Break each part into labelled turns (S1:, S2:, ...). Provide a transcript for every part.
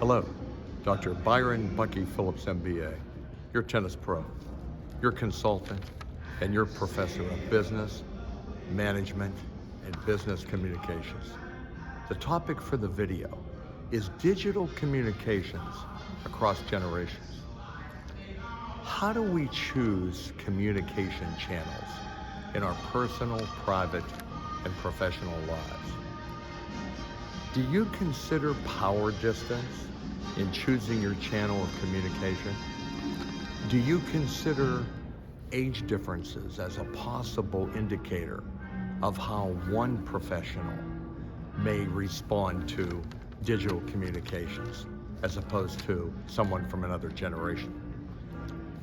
S1: Hello, Dr. Byron Bucky Phillips, MBA, your tennis pro, your consultant, and your professor of business, management, and business communications. The topic for the video is digital communications across generations. How do we choose communication channels in our personal, private, and professional lives? Do you consider power distance in choosing your channel of communication? Do you consider age differences as a possible indicator of how one professional may respond to digital communications as opposed to someone from another generation?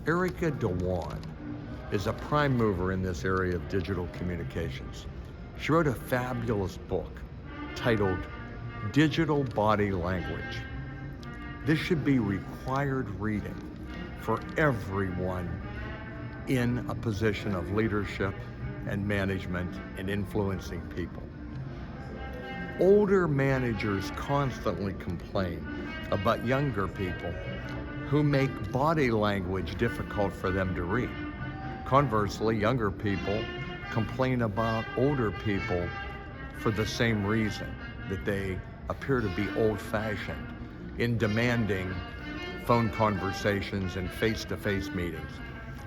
S1: Erica Dhawan is a prime mover in this area of digital communications. She wrote a fabulous book titled Digital Body Language. This should be required reading for everyone in a position of leadership and management and influencing people. Older managers constantly complain about younger people who make body language difficult for them to read. Conversely, younger people complain about older people for the same reason, that they appear to be old-fashioned in demanding phone conversations and face-to-face meetings,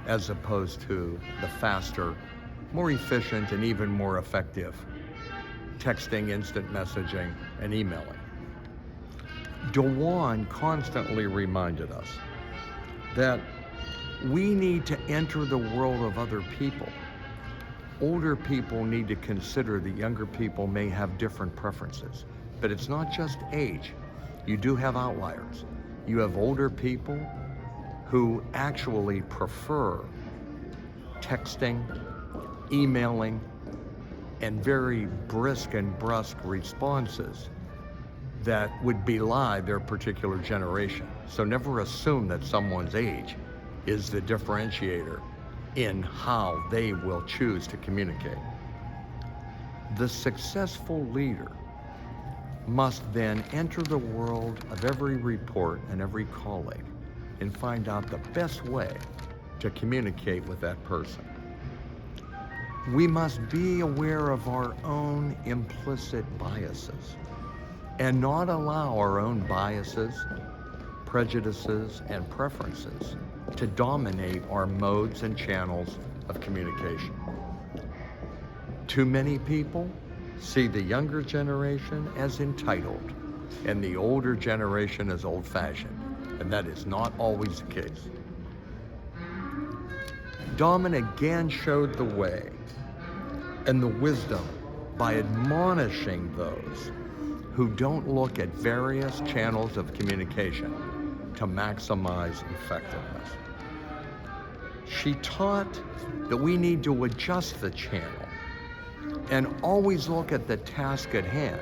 S1: as opposed to the faster, more efficient, and even more effective texting, instant messaging, and emailing. Dhawan constantly reminded us that we need to enter the world of other people. Older people need to consider that younger people may have different preferences, but it's not just age. You do have outliers. You have older people who actually prefer texting, emailing, and very brisk and brusque responses that would belie their particular generation. So never assume that someone's age is the differentiator in how they will choose to communicate. The successful leader must then enter the world of every report and every colleague and find out the best way to communicate with that person. We must be aware of our own implicit biases and not allow our own biases, prejudices, and preferences to dominate our modes and channels of communication. Too many people see the younger generation as entitled and the older generation as old-fashioned, and that is not always the case. Dhawan again showed the way and the wisdom by admonishing those who don't look at various channels of communication to maximize effectiveness. She taught that we need to adjust the channel and always look at the task at hand.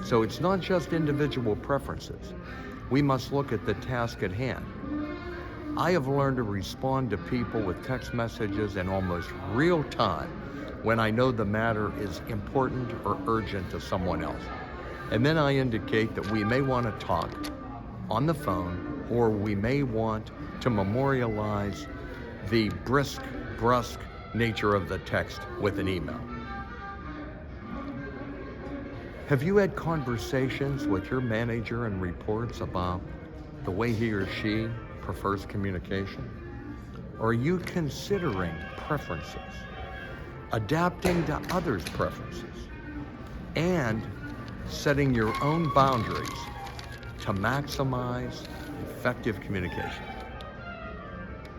S1: So it's not just individual preferences. We must look at the task at hand. I have learned to respond to people with text messages in almost real time when I know the matter is important or urgent to someone else. And then I indicate that we may want to talk on the phone, or we may want to memorialize the brisk, brusque nature of the text with an email. Have you had conversations with your manager and reports about the way he or she prefers communication? Or are you considering preferences, adapting to others' preferences, and setting your own boundaries to maximize effective communication?